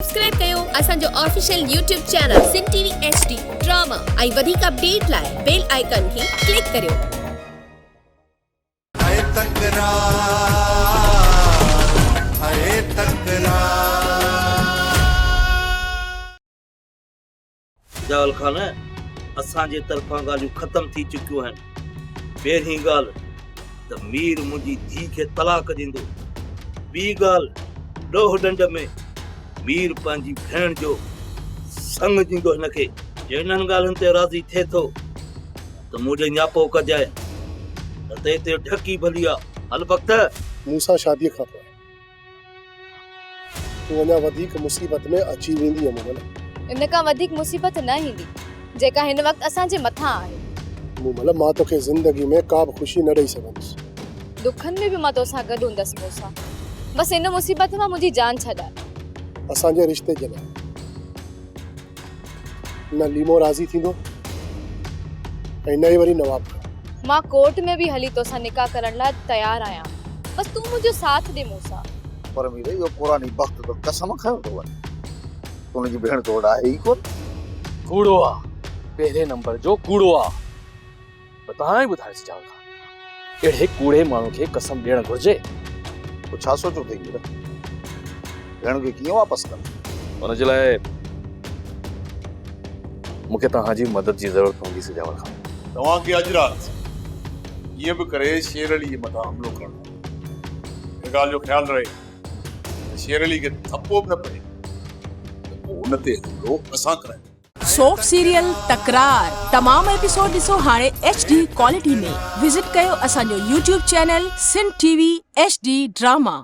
Subscribe कयो असांजो official YouTube channel सिन TV HD drama ऐं वधीक अपडेट लाइ बेल आइकन खे क्लिक करियो। जावल खान असांजे तरफां ॻाल्हियूं ख़त्म थी चुकियूं आहिनि। पहिरीं ॻाल्हि त मीर मुंहिंजी धी खे तलाक ॾींदो। ॿी ॻाल्हि ॾोह ॾंड में मीर पंहिंजी भेण जो संग ॾींदो हिनखे। जे हिननि ॻाल्हियुनि ते राज़ी थिए थो त मूं ॾे न्यापो कजाए, न त हिते ढकी भली आहे। हल वक़्त मूंसां शादीअ खां पोइ तूं अञा वधीक मुसीबत में अची वेंदी मूमल। इन खां वधीक मुसीबत न ईंदी जेका हिन वक्त असांजे मथां आहे। मूमल मां तोखे ज़िंदगी में का बि ख़ुशी न ॾेई सघंदुसि। दुखनि में बि मां तोसां गॾु हूंदसि मूंसां। बस इन मुसीबत मां मुंहिंजी जान छॾाए। असांजे रिश्ते जे लाइ न लीमो राज़ी थींदो ऐं न ई वरी नवाब। मां कोर्ट में भी हली तोसां निकाह करण लाइ तैयार आहियां। बस तू मुंहिंजो साथ ॾे मूंसां। पर मीरे इहो पुरानी वक्त तो कसम खयो तो वञे। तुंहिंजी भेण तो आहे ई कोन। कूड़ो आ, पहिरे नंबर जो कूड़ो आ। बताए ॿुधाए जावल खान, अहिड़े कूड़े माण्हू खे कसम ॾियण घुर्जे? तो छा सोचो थई मीरे? भेण खे कीअं वापस कर? हुनजे लाइ मूंखे तव्हांजी मदद जी ज़रूरत पवंदी से जावल खान। तव्हां खे अॼु राति ईअं बि करे शेर अली जे मथां हमिलो करणो। हिन ॻाल्हि जो ख़्यालु रहे शेर अली खे थप्पो बि न पए त पोइ हुन ते हमिलो असां करायूं। सोप सीरियल तकरार तमाम एपिसोड ॾिसो हाणे HD क्वालिटी में। विजिट कयो असांजो YouTube चैनल सिन टीवी HD ड्रामा।